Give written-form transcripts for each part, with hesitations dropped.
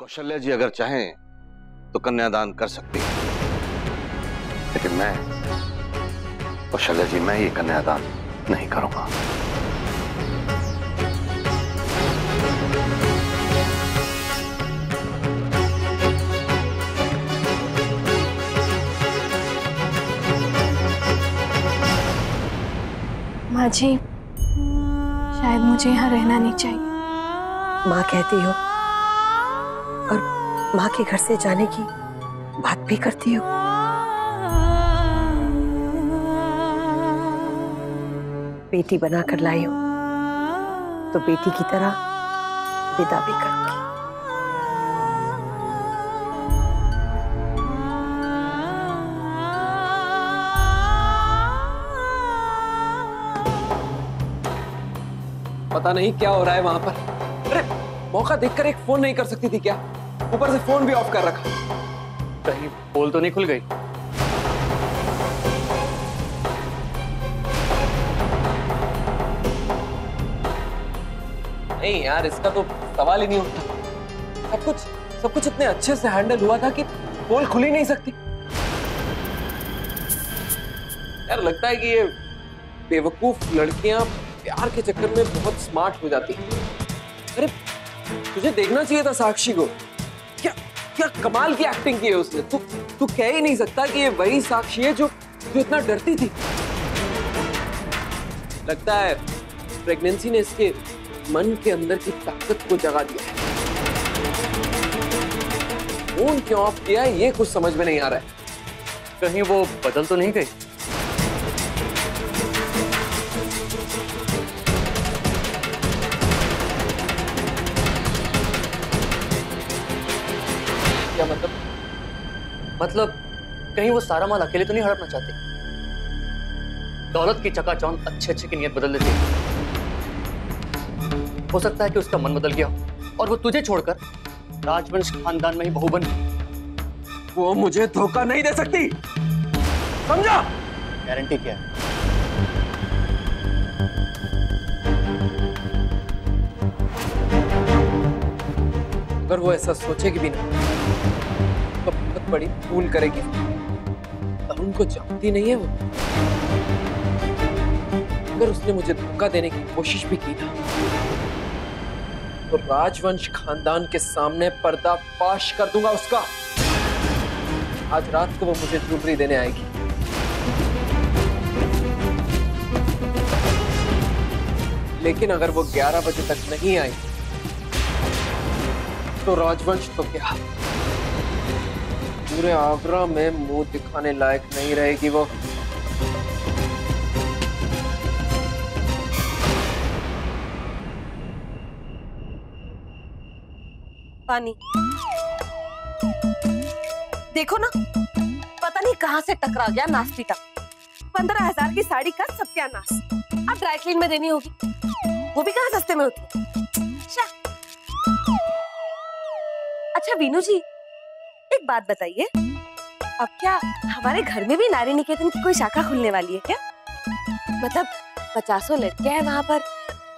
कौशल्या जी अगर चाहें तो कन्यादान कर सकती है, लेकिन मैं कौशल्या जी, मैं ये कन्यादान नहीं करूंगा। माँ जी, शायद मुझे यहाँ रहना नहीं चाहिए। माँ कहती हो और माँ के घर से जाने की बात भी करती हो। बेटी बनाकर लाई हो तो बेटी की तरह विदा भी करूंगी। पता नहीं क्या हो रहा है वहां पर। अरे मौका देखकर एक फोन नहीं कर सकती थी क्या? ऊपर से फोन भी ऑफ कर रखा। कहीं पोल तो नहीं खुल गई? नहीं यार, इसका तो सवाल ही नहीं उठता। सब कुछ इतने अच्छे से हैंडल हुआ था कि पोल खुल ही नहीं सकती। यार लगता है कि ये बेवकूफ लड़कियां प्यार के चक्कर में बहुत स्मार्ट हो जाती हैं। अरे तुझे देखना चाहिए था साक्षी को। क्या कमाल की एक्टिंग की है उसने। तू कह ही नहीं सकता कि ये वही साक्षी है जो इतना डरती थी। लगता है प्रेगनेंसी ने इसके मन के अंदर की ताकत को जगा दिया है। फोन क्यों ऑफ किया है ये कुछ समझ में नहीं आ रहा है। कहीं वो बदल तो नहीं गई? क्या मतलब कहीं वो सारा माल अकेले तो नहीं हड़पना चाहती? दौलत की चकाचौंध अच्छे की नियत बदल देती है। हो सकता है कि उसका मन बदल गया और वो तुझे छोड़कर राजवंश खानदान में ही बहू बन गई। वो मुझे धोखा नहीं दे सकती, समझा? गारंटी क्या है? अगर वो ऐसा सोचेगी भी ना तो बहुत बड़ी भूल करेगी। तरुण को जानती नहीं है वो। अगर उसने मुझे धोखा देने की कोशिश भी की ना तो राजवंश खानदान के सामने पर्दाफाश कर दूंगा उसका। आज रात को वो मुझे ज्वेलरी देने आएगी। लेकिन अगर वो 11 बजे तक नहीं आई तो राजवंश तो क्या, पूरे आगरा में मुंह दिखाने लायक नहीं रहेगी वो। पानी देखो ना, पता नहीं कहां से टकरा गया नास्तिका। 15,000 की साड़ी का सत्यानाश। अब ड्राई क्लीन में देनी होगी, वो भी कहां सस्ते में होती है। अच्छा वीनू जी, एक बात बताइए, अब क्या हमारे घर में भी नारी निकेतन की कोई शाखा खुलने वाली है क्या? मतलब 50 लड़कियां हैं वहां पर,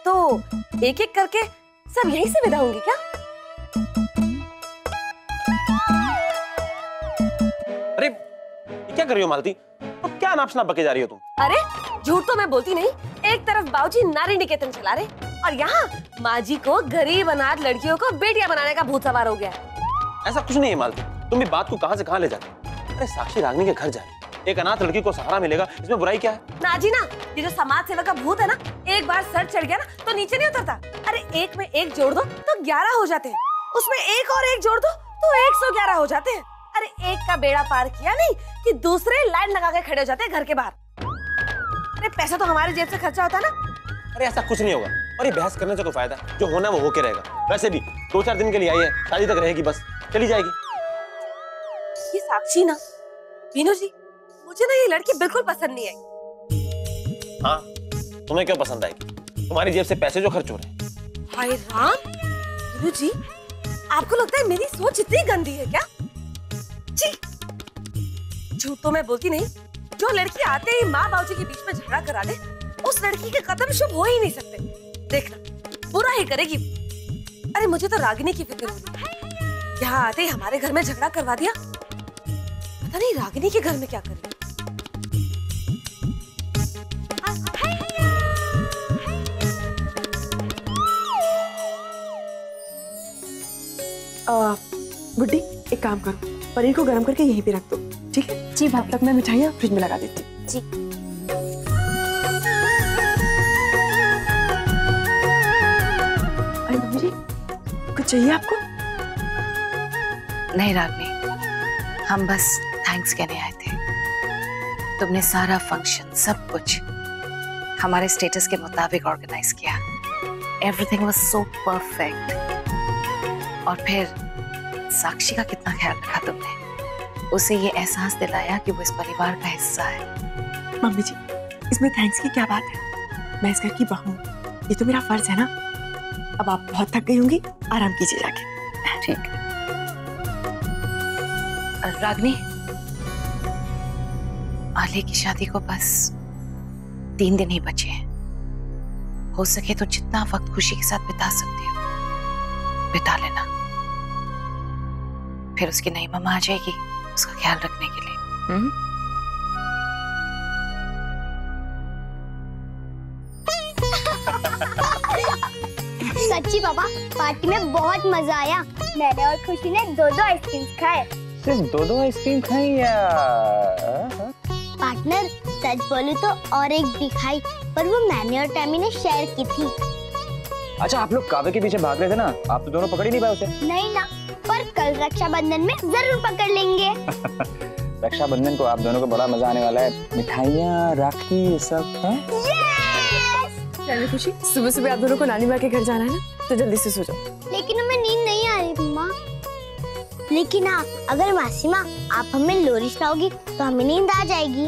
तो एक एक करके सब यहीं से विदा होंगी क्या? अरे क्या कर रही हो मालती? तो क्या नाप शनाप बके जा रही हो तुम? अरे झूठ तो मैं बोलती नहीं। एक तरफ बाबूजी नारी निकेतन चला रहे और यहाँ माँ जी को गरीब अनाथ लड़कियों को बेटियां बनाने का भूत सवार हो गया है। ऐसा कुछ नहीं है मालती, तुम भी बात को कहां से कहां ले जाती। अरे साक्षी रागनी के घर जा रही, एक अनाथ लड़की को सहारा मिलेगा, इसमें बुराई क्या है? ना जी ना, ये जो समाज सेवा का भूत है ना, एक बार सर चढ़ गया ना तो नीचे नहीं उतरता। अरे एक में एक जोड़ दो तो 11 हो जाते हैं, उसमें एक और एक जोड़ दो तो 111 हो जाते हैं। अरे एक का बेड़ा पार किया नहीं कि दूसरे लाइन लगा के खड़े हो जाते हैं घर के बाहर। अरे पैसा तो हमारे जेब से खर्चा होता है ना। अरे ऐसा कुछ नहीं होगा, और ये बहस करने से कोई फायदा, जो होना है वो होके रहेगा। वैसे भी 2-4 दिन के लिए आई है, शादी तक रहेगी, बस चली जाएगी। ये साक्षी ना, वीनू जी, मुझे ना ये लड़की बिल्कुल पसंद नहीं आई। हाँ, तुम्हें क्यों पसंद आएगी? तुम्हारी जेब से पैसे जो खर्च हो रहे हैं। हाय राम, वीनू जी, आपको लगता है मेरी सोच इतनी गंदी है क्या? झूठ तो मैं बोलती नहीं। जो लड़की आते ही माँ बाबूजी के बीच में झगड़ा करा दे, उस लड़की के कदम शुभ हो ही नहीं सकते। देखना, बुरा ही करेगी। अरे मुझे तो रागिनी की फिक्र हो रही है। यहाँ आते ही हमारे घर में झगड़ा करवा दिया। पता नहीं रागिनी के घर में क्या कर रही है। गुड्डी एक काम करो, पनीर को गर्म करके यहीं पे रख दो, ठीक है? जी तब तक मैं मिठाइयाँ फ्रिज में लगा देती हूँ। जी। अरे मम्मी जी, कुछ चाहिए आपको? नहीं रागनी, हम बस थैंक्स कहने आए थे। तुमने सारा फंक्शन सब कुछ हमारे स्टेटस के मुताबिक ऑर्गेनाइज किया। Everything was so perfect. और फिर साक्षी का कितना ख्याल रखा तुमने, उसे ये एहसास दिलाया कि वो इस परिवार का हिस्सा है। मम्मी जी, इसमें थैंक्स की क्या बात है? मैं इस घर की बहू हूँ, ये तो मेरा फर्ज है ना। अब आप बहुत थक गई होंगी, आराम कीजिए जाके। ठीक है रागनी, आले की शादी को बस 3 दिन ही बचे हैं। हो सके तो जितना वक्त खुशी के साथ बिता सकती हो बिता लेना। फिर उसकी नई मम्मा आ जाएगी उसका ख्याल रखने के लिए। सच्ची पापा, पार्टी में बहुत मजा आया। मैंने और खुशी ने 2-2 आइसक्रीम खाए। सिर्फ 2-2 आइसक्रीम खाई या? पार्टनर सच बोलूं तो और एक भी खाई, पर वो मैंने और टैमी ने शेयर की थी। अच्छा, आप लोग कावे के पीछे भाग रहे थे ना, आप तो दोनों पकड़ ही नहीं पाए उसे। नहीं ना, पर कल रक्षाबंधन में जरूर पकड़ लेंगे। रक्षाबंधन को आप दोनों को बड़ा मजा आने वाला है, मिठाइयाँ, राखी, ये सब है? चलिए खुशी, सुबह सुबह आप दोनों को नानी माँ के घर जाना है ना, तो जल्दी से सो जाओ। लेकिन हमें नींद नहीं आ रही माँ। लेकिन हाँ, अगर मासी माँ आप हमें लोरी सुनाओगी तो हमें नींद आ जाएगी।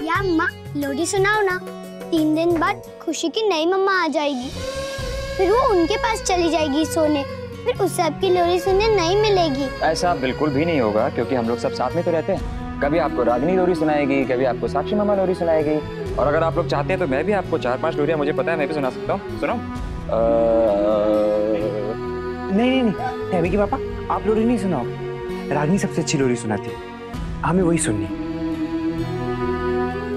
या माँ लोरी सुनाओ ना। 3 दिन बाद खुशी की नई मम्मा आ जाएगी, फिर वो उनके पास चली जाएगी सोने, फिर उसे आपकी लोरी सुनने नहीं मिलेगी। ऐसा बिल्कुल भी नहीं होगा, क्योंकि हम लोग सब साथ में तो रहते हैं। कभी आपको रागिनी लोरी सुनाएगी, कभी आपको साक्षी मामा लोरी सुनाएगी, और अगर आप लोग चाहते हैं तो मैं भी आपको 4-5 लोरियां, मुझे पता है, मैं भी सुना सकता हूँ। सुनो। नहीं, टैमी के पापा, आप लोरी नहीं सुनाओ। रागिनी सबसे अच्छी लोरी सुनाती है, हमें वही सुननी।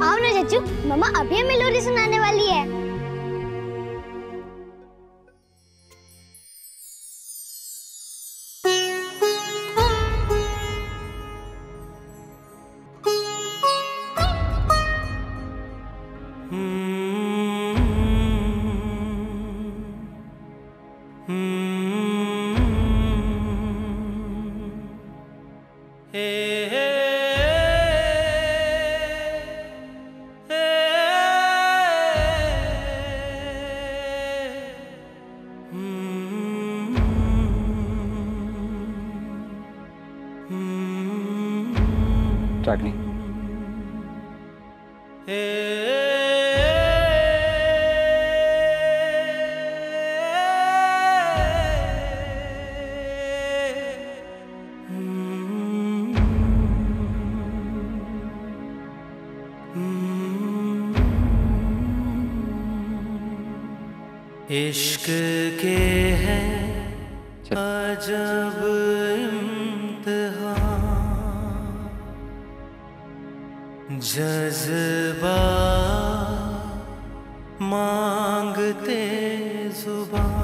आओ ना चाचू, मम्मा अभी हमें लोरी सुनाने वाली है। रागिनी, इश्क के हैं अजब इम्तिहान, जज्बा मांगते जुबान।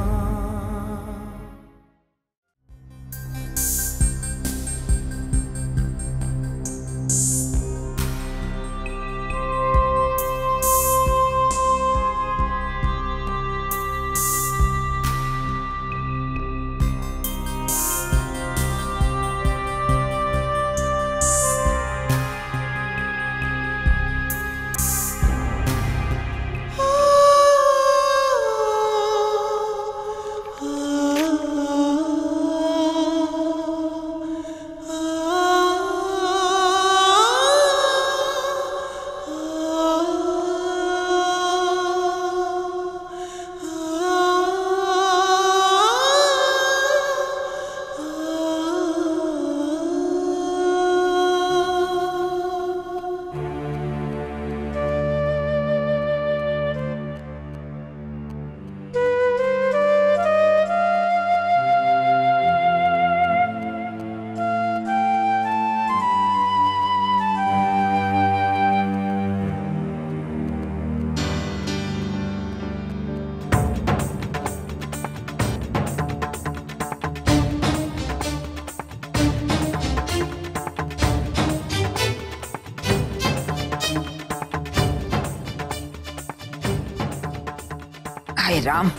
राम,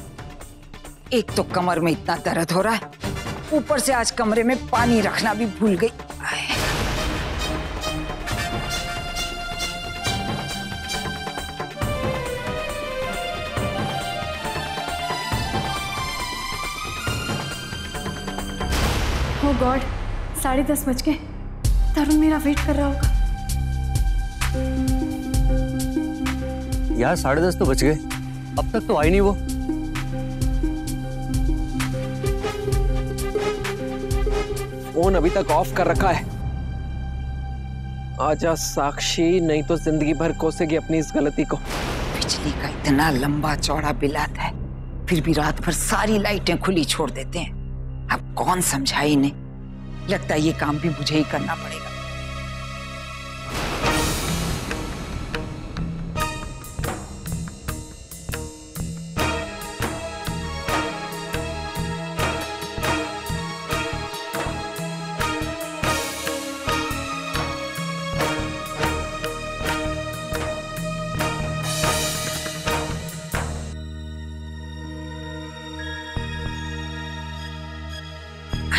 एक तो कमर में इतना दर्द हो रहा है, ऊपर से आज कमरे में पानी रखना भी भूल गई। ओ गॉड, 10:30 बज गए। तरुण मेरा वेट कर रहा होगा। यार 10:30 तो बज गए, अब तक तो आई नहीं वो। फोन अभी तक ऑफ कर रखा है। आजा साक्षी, नहीं तो जिंदगी भर कोसेगी अपनी इस गलती को। बिजली का इतना लंबा चौड़ा बिल आता है, फिर भी रात भर सारी लाइटें खुली छोड़ देते हैं। अब कौन समझाए इन्हें? लगता है ये काम भी मुझे ही करना पड़ेगा।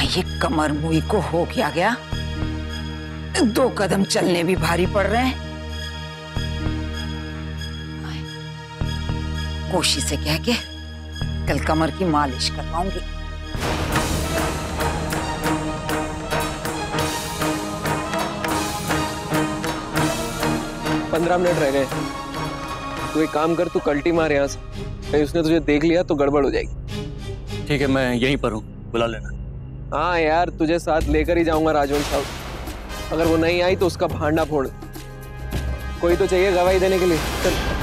ये कमर मुई को हो गया, 2 कदम चलने भी भारी पड़ रहे हैं। कोशिश से कह के कल कमर की मालिश करवाऊंगी। पंद्रह मिनट रह गए। तू एक काम कर, तू कल्टी मार यहाँ से, कहीं उसने तुझे देख लिया तो गड़बड़ हो जाएगी। ठीक है, मैं यहीं पर हूँ, बुला लेना। हाँ यार, तुझे साथ लेकर ही जाऊंगा राजवंश हाउस। अगर वो नहीं आई तो उसका भांडा फोड़। कोई तो चाहिए गवाही देने के लिए। चल।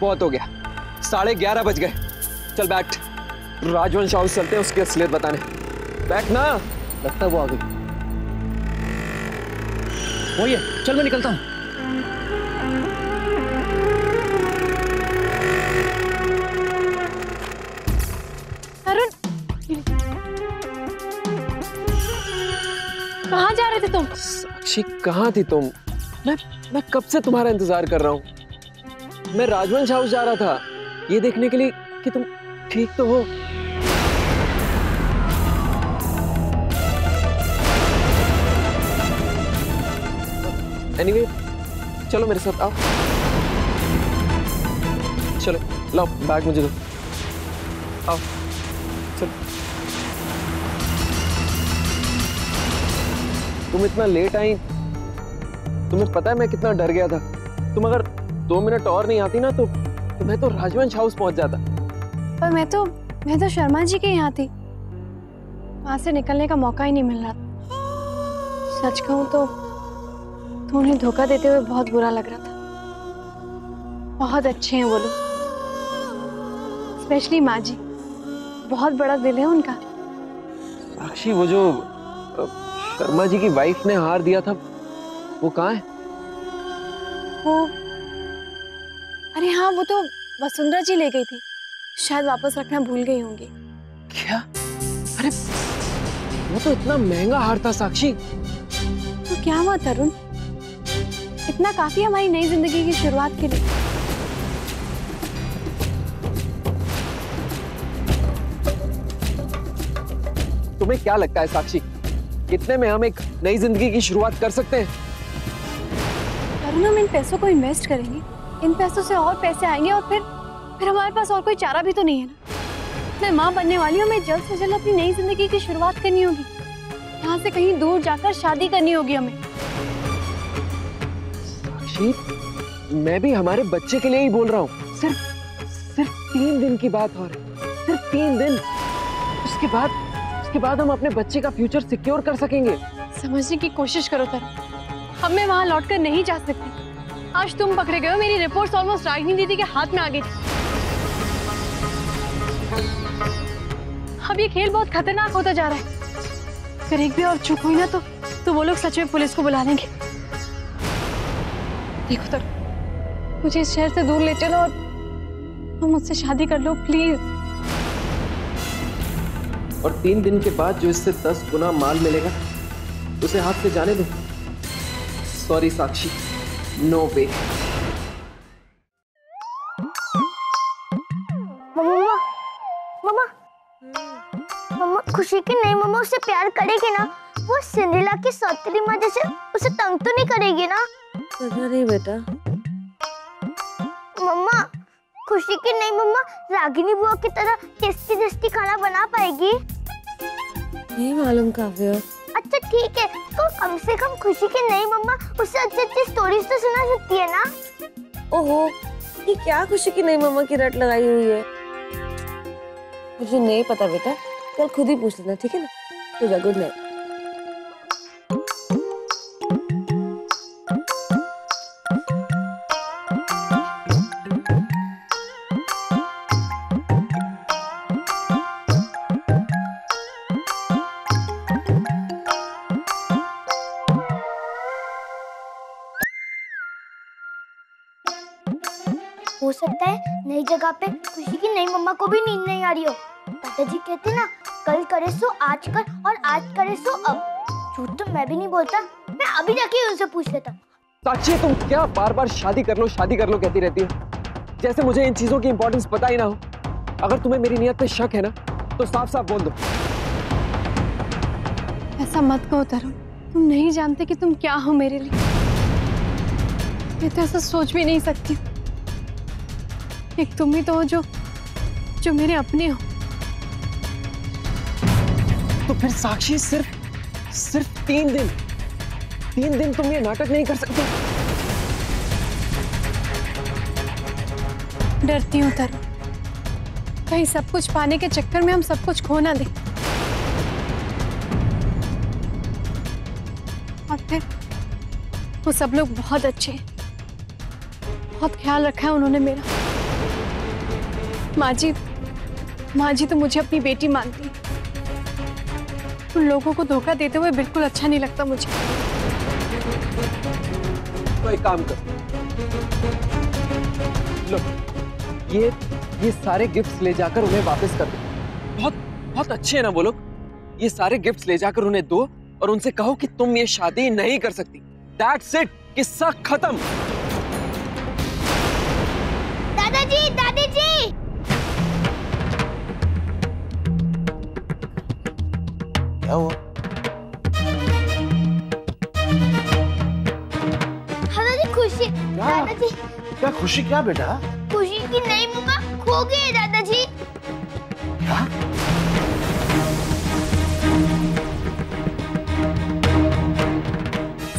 बहुत हो गया, 11:30 बज गए। चल बैठ, राजवंश हाउस चलते हैं उसकी असलियत बताने। बैठ ना। लगता है वो आ गई। वही है, चल मैं निकलता हूँ। अरुण, कहाँ जा रहे थे तुम? साक्षी, कहाँ थी तुम? मैं कब से तुम्हारा इंतजार कर रहा हूँ। मैं राजवंश हाउस जा रहा था ये देखने के लिए कि तुम ठीक तो हो। एनीवे, चलो मेरे साथ आओ। चलो, लाओ बैग मुझे दो। आओ, चलो। तुम इतना लेट आई, तुम्हें पता है मैं कितना डर गया था। तुम अगर 2 मिनट और नहीं आती ना तो मैं तो राजवंश हाउस पहुंच जाता। पर मैं तो शर्मा जी के यहाँ थी, वहां से निकलने का मौका ही नहीं मिल रहा था। सच कहूं तो उन्हें धोखा देते हुए बहुत बुरा लग रहा था। बहुत अच्छे हैं वो लोग, स्पेशली माँ जी, बहुत बड़ा दिल है उनका। साक्षी, वो जो शर्मा जी की वाइफ ने हार दिया था वो कहाँ है? वो, अरे हाँ, वो तो वसुंधरा जी ले गई थी, शायद वापस रखना भूल गई होंगी। क्या? अरे वो तो इतना महंगा हार था साक्षी। तो क्या हुआ तरुण, इतना काफी है हमारी नई जिंदगी की शुरुआत के लिए। तुम्हें क्या लगता है साक्षी, कितने में हम एक नई जिंदगी की शुरुआत कर सकते हैं? तरुण, हम इन पैसों को इन्वेस्ट करेंगे, इन पैसों से और पैसे आएंगे और फिर हमारे पास और कोई चारा भी तो नहीं है ना। मैं माँ बनने वाली हूँ, मैं जल्द से जल्द अपनी नई जिंदगी की शुरुआत करनी होगी। यहाँ से कहीं दूर जाकर शादी करनी होगी हमें। साक्षी, मैं भी हमारे बच्चे के लिए ही बोल रहा हूँ। सिर्फ 3 दिन की बात और है, सिर्फ 3 दिन। उसके बाद हम अपने बच्चे का फ्यूचर सिक्योर कर सकेंगे। समझने की कोशिश करो तरुण, अब मैं वहां लौटकर नहीं जा सकती। आज तुम पकड़े गए हो, मेरी रिपोर्ट्स ऑलमोस्ट रागिनी दीदी के हाथ में आ गई थी। अब ये खेल बहुत खतरनाक होता जा रहा है। अगर एक भी और चूक हुई ना तो वो लोग सच में पुलिस को बुला लेंगे। देखो तो मुझे इस शहर से दूर ले चलो और मुझसे शादी कर लो प्लीज। और 3 दिन के बाद जो इससे 10 गुना माल मिलेगा उसे हाथ से जाने दो। सॉरी साक्षी, नो वे। मम्मा मम्मा मम्मा खुशी की नहीं मम्मा उससे प्यार करेगी ना? वो सिंड्रेला की सौतेली माँ जैसे उसे तंग तो नहीं करेगी ना? नहीं बेटा। मम्मा खुशी की नहीं मम्मा रागिनी बुआ की तरह टेस्टी टेस्टी खाना बना पाएगी? नहीं मालूम काव्या। अच्छा ठीक है, तो कम से कम खुशी की नहीं मम्मा उससे अच्छी अच्छी स्टोरीज तो सुना सकती है ना? ओहो, ये क्या खुशी की नहीं मम्मा की रट लगाई हुई है? मुझे नहीं पता बेटा, कल खुद ही पूछ लेना, ठीक है ना? तो गुड नाइट। हो सकता है नई जगह पे खुशी की नई मम्मा को भी नींद नहीं आ रही हो। दादाजी कहते ना, कल करे सो आज कर और आज करे सो अब। झूठ तो मैं भी नहीं बोलता, मैं अभी जाके उनसे पूछ लेता। साक्षी, तुम क्या बार बार शादी कर लो कहती रहती हो, जैसे मुझे इन चीजों की इंपॉर्टेंस पता ही ना हो। अगर तुम्हें मेरी नियत पे शक है ना तो साफ साफ बोल दो। ऐसा मत कहो तरुण, तुम नहीं जानते कि तुम क्या हो मेरे लिए। मैं तो ऐसा सोच भी नहीं सकती। एक तुम ही तो हो जो मेरे अपने हो। तो फिर साक्षी सिर्फ 3 दिन तुम ये नाटक नहीं कर सकते? डरती हूँ तरुण, कहीं सब कुछ पाने के चक्कर में हम सब कुछ खो ना दें। और फिर वो सब लोग बहुत अच्छे हैं, बहुत ख्याल रखा है उन्होंने मेरा। माँ जी तो मुझे अपनी बेटी मानती है। उन लोगों को धोखा देते हुए बिल्कुल अच्छा नहीं लगता मुझे। तो एक काम कर लो, ये सारे गिफ्ट्स ले जाकर उन्हें वापस कर दो। बहुत अच्छे हैं ना वो लोग। ये सारे गिफ्ट्स ले जाकर उन्हें दो और उनसे कहो कि तुम ये शादी नहीं कर सकती। That's it, किस्सा खत्म। दादाजी दादाजी क्या हुआ? दादाजी खुशी। दादाजी क्या खुशी? क्या बेटा? खुशी की नई मम्मा खो गई है दादाजी। क्या?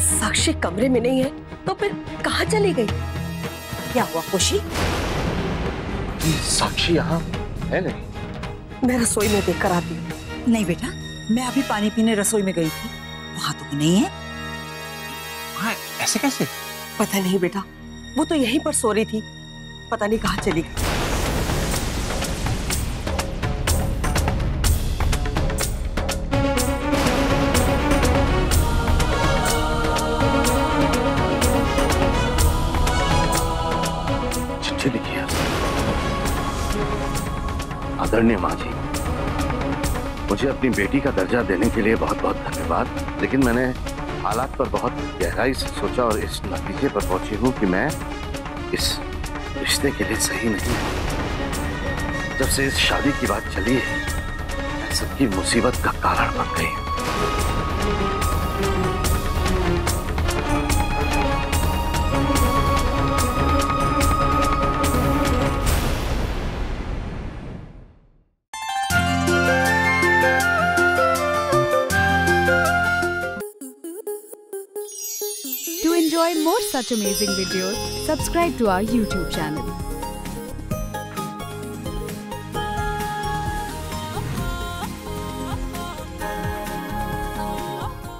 साक्षी कमरे में नहीं है तो फिर कहाँ चली गई? क्या हुआ खुशी? साक्षी यहाँ है नहीं। मैं रसोई में देख कर आती हूँ। नहीं बेटा, मैं अभी पानी पीने रसोई में गई थी, वहां तो वो नहीं है। हाँ, ऐसे कैसे? पता नहीं बेटा, वो तो यहीं पर सो रही थी, पता नहीं कहाँ चली गई। चिट्ठी लिखी है। आदरणीय माँ जी, मुझे अपनी बेटी का दर्जा देने के लिए बहुत बहुत धन्यवाद, लेकिन मैंने हालात पर बहुत गहराई से सोचा और इस नतीजे पर पहुंची हूँ कि मैं इस रिश्ते के लिए सही नहीं हूँ। जब से इस शादी की बात चली है, मैं सबकी मुसीबत का कारण बन गई। To enjoy more such amazing videos, subscribe to our YouTube channel.